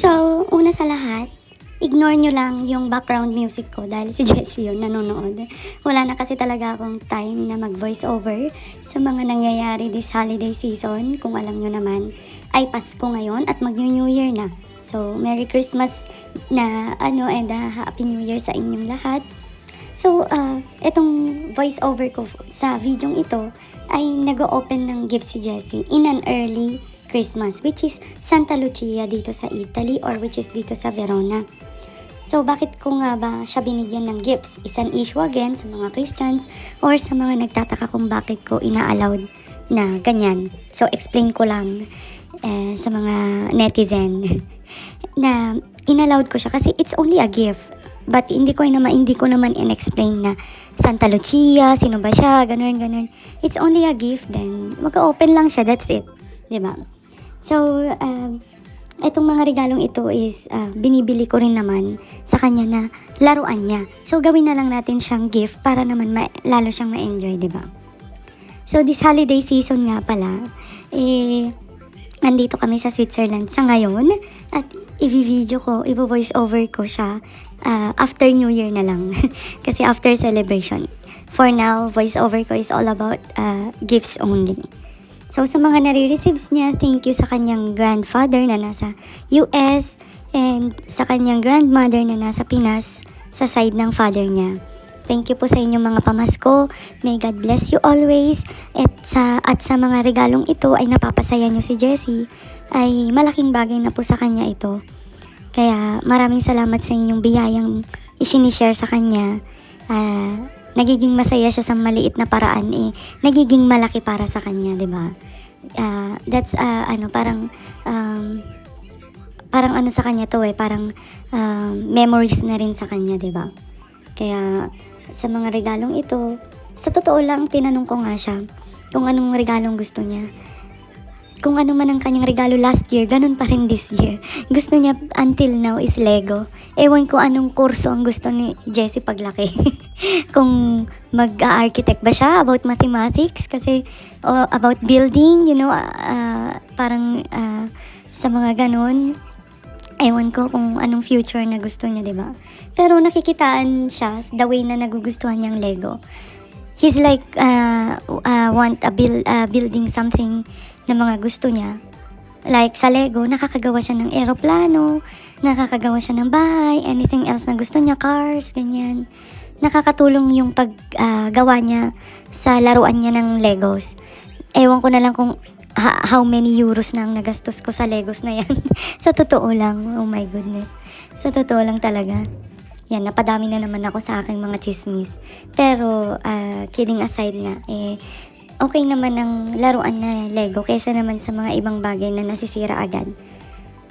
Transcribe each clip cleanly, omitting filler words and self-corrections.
So, una sa lahat, ignore nyo lang yung background music ko dahil si Jessie yun nanonood. Wala na kasi talaga akong time na mag-voice over sa mga nangyayari this holiday season. Kung alam nyo naman, ay Pasko ngayon at mag-New Year na. So, Merry Christmas na and Happy New Year sa inyong lahat. So, itong voice over ko sa videong ito ay nag-open ng gift si Jessie in an early Christmas, which is Santa Lucia dito sa Italy or which is dito sa Verona. So, bakit ko nga ba siya binigyan ng gifts? Is an issue again sa mga Christians or sa mga nagtataka kung bakit ko ina-allowed na ganyan. So, explain ko lang sa mga netizen na in-allowed ko siya kasi it's only a gift. But hindi ko naman in-explain na Santa Lucia, sino ba siya, ganun. It's only a gift, then mag-open lang siya, that's it. Diba? So, itong mga regalong ito is binibili ko rin naman sa kanya na laruan niya. So, gawin na lang natin siyang gift para naman lalo siyang ma-enjoy, diba? So, this holiday season nga pala, nandito kami sa Switzerland sa ngayon at i-voice over ko siya after New Year na lang kasi after celebration. For now, voice over ko is all about gifts only. So sa mga nare-receives niya, thank you sa kanyang grandfather na nasa US and sa kanyang grandmother na nasa Pinas sa side ng father niya. Thank you po sa inyong mga pamasko. May God bless you always. At sa mga regalong ito ay napapasaya niyo si Jessie. Ay malaking bagay na po sa kanya ito. Kaya maraming salamat sa inyong biyayang isinishare sa kanya. Nagiging masaya siya sa maliit na paraan nagiging malaki para sa kanya, 'di ba? That's parang ano sa kanya to parang memories na rin sa kanya, 'di ba? Kaya sa mga regalong ito, sa totoo lang tinanong ko nga siya kung anong regalong gusto niya. Kung ano man ang kanyang regalo last year, ganun pa rin this year. Gusto niya until now is Lego. Ewan ko anong kurso ang gusto ni Jessie paglaki. Kung mag-architect ba siya about mathematics kasi about building, parang sa mga ganun. Ewan ko kung anong future na gusto niya, 'di ba? Pero nakikitaan siya the way na nagugustuhan niyang Lego. He's like building something na mga gusto niya. Like sa Lego, nakakagawa siya ng eroplano, nakakagawa siya ng bahay, anything else na gusto niya, cars, ganyan. Nakakatulong yung paggawa niya sa laruan niya ng Legos. Ewan ko na lang kung how many euros na ang nagastos ko sa Legos na yan. Sa totoo lang, oh my goodness. Sa totoo lang talaga. Yan, napadami na naman ako sa aking mga chismis. Pero, kidding aside nga, okay naman ang laruan na Lego kaysa naman sa mga ibang bagay na nasisira agad.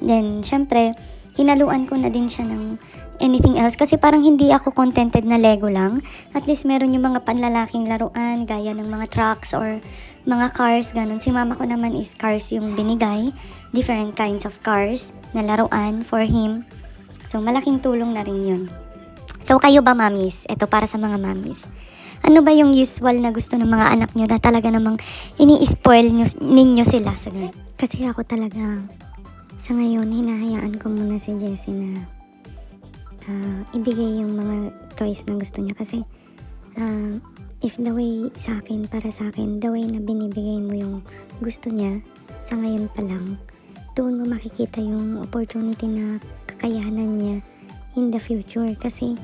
Then, syempre, hinaluan ko na din siya ng anything else kasi parang hindi ako contented na Lego lang. At least meron yung mga panlalaking laruan gaya ng mga trucks or mga cars, ganun. Si mama ko naman is cars yung binigay. Different kinds of cars na laruan for him. So, malaking tulong na rin yun. So, kayo ba, mamis? Ito para sa mga mamis. Ano ba yung usual na gusto ng mga anak nyo na talaga namang ini-spoil ninyo sila sa ganun? Kasi ako talaga, sa ngayon, hinahayaan ko muna si Jessie na ibigay yung mga toys na gusto niya. Kasi, if the way sa akin, para sa akin, the way na binibigay mo yung gusto niya, sa ngayon pa lang, doon mo makikita yung opportunity na kakayanan niya in the future. Kasi,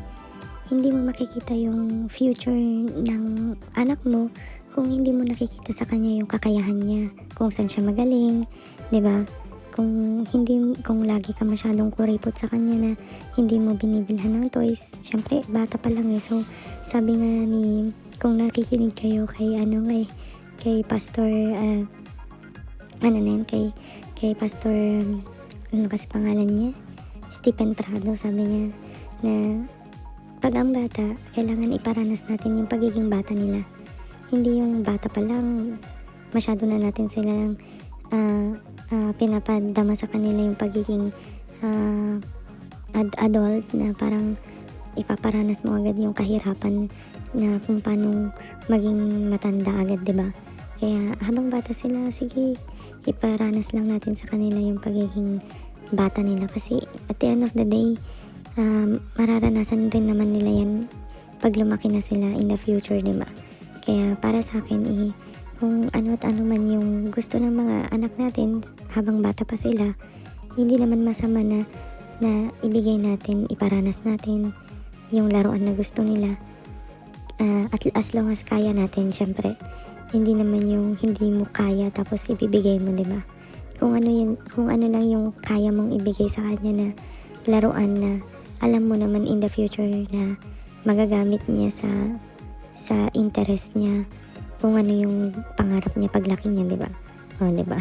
hindi mo makikita yung future ng anak mo kung hindi mo nakikita sa kanya yung kakayahan niya, kung saan siya magaling, 'di ba? Kung lagi ka masyadong kuripot sa kanya na hindi mo binibilhan ng toys, syempre bata pa lang So sabi nga kung nakikinig kayo kay Pastor kay Pastor ano kasi pangalan niya? Stephen Prado, sabi niya na pag ang bata, kailangan iparanas natin yung pagiging bata nila. Hindi yung bata pa lang, masyado na natin silang pinapadama sa kanila yung pagiging adult na parang ipaparanas mo agad yung kahirapan na kung paano maging matanda agad, 'di ba? Kaya habang bata sila, sige, iparanas lang natin sa kanila yung pagiging bata nila. Kasi at the end of the day, mararanasan rin naman nila yan pag lumaki na sila in the future, di ba? Kaya para sa akin, kung ano at ano man yung gusto ng mga anak natin habang bata pa sila, hindi naman masama na ibigay natin, iparanas natin yung laruan na gusto nila. At as long as kaya natin, syempre, hindi naman yung hindi mo kaya tapos ibibigay mo, di ba? Kung ano lang yung kaya mong ibigay sa kanya na laruan na alam mo naman in the future na magagamit niya sa interest niya, kung ano yung pangarap niya paglaki niya, di ba? O, di ba?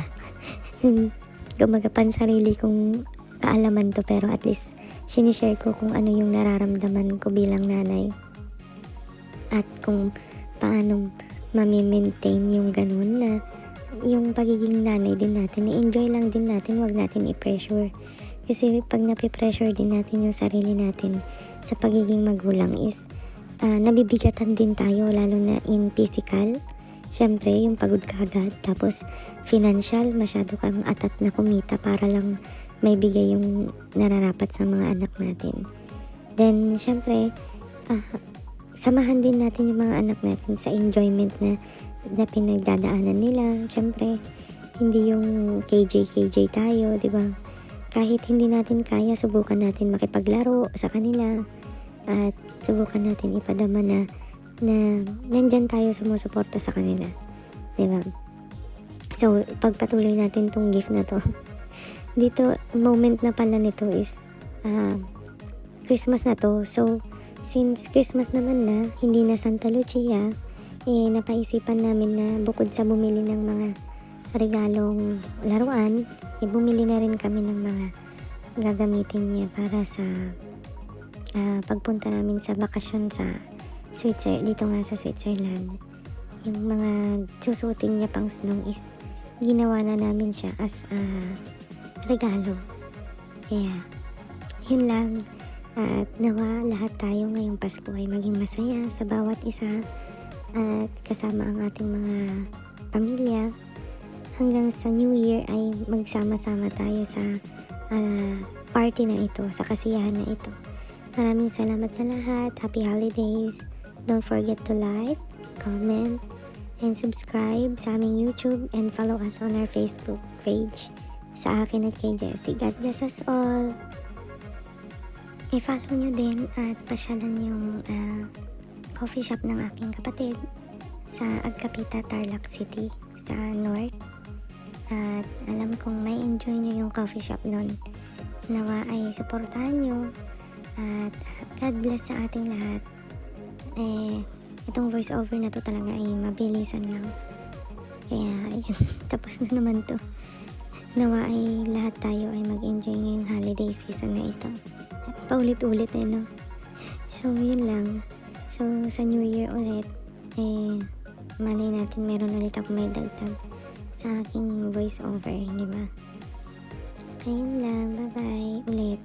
Kumbaga pansarili kong kaalaman to, pero at least sinishare ko kung ano yung nararamdaman ko bilang nanay at kung paano mami-maintain yung ganun na yung pagiging nanay din natin. I-enjoy lang din natin, wag natin i-pressure. Kasi pag napipressure din natin yung sarili natin sa pagiging magulang is nabibigatan din tayo, lalo na in physical. Siyempre, yung pagod ka agad. Tapos, financial, masyado kang atat na kumita para lang may bigay yung nararapat sa mga anak natin. Then, siyempre, samahan din natin yung mga anak natin sa enjoyment na pinagdadaanan nila. Siyempre, hindi yung KJ tayo, di ba? Kahit hindi natin kaya, subukan natin makipaglaro sa kanila at subukan natin ipadama na nandyan tayo sumusuporta sa kanila, diba? So, pagpatuloy natin tong gift na to. Dito, moment na pala nito is Christmas na to. So, since Christmas naman na, hindi na Santa Lucia, napaisipan namin na bukod sa bumili ng mga regalong laruan, bumili na rin kami ng mga gagamitin niya para sa pagpunta namin sa bakasyon sa dito nga sa Switzerland. Yung mga susutin niya pang snow is ginawa na namin siya as regalo. Kaya yun lang, at nawa lahat tayo ngayong Pasko ay maging masaya sa bawat isa at kasama ang ating mga pamilya. Hanggang sa New Year ay magsama-sama tayo sa party na ito, sa kasiyahan na ito. Maraming salamat sa lahat. Happy holidays. Don't forget to like, comment, and subscribe sa aming YouTube and follow us on our Facebook page. Sa akin at kay Jessie. God bless us all. I-follow nyo din at pasyalan yung coffee shop ng aking kapatid sa Agkapita, Tarlac City sa North. At alam kong may enjoy nyo yung coffee shop nun. Nawa ay supportahan nyo. At God bless sa ating lahat. Itong voice over na to talaga ay mabilisan lang. Kaya ayun, tapos na naman to. Nawa ay lahat tayo ay mag-enjoy ngayong holiday season na ito. Paulit-ulit no? So yun lang. So sa New Year ulit, malay natin meron ulit ako may dagdag sa aking voice over, di ba? Ayun lang, bye-bye ulit.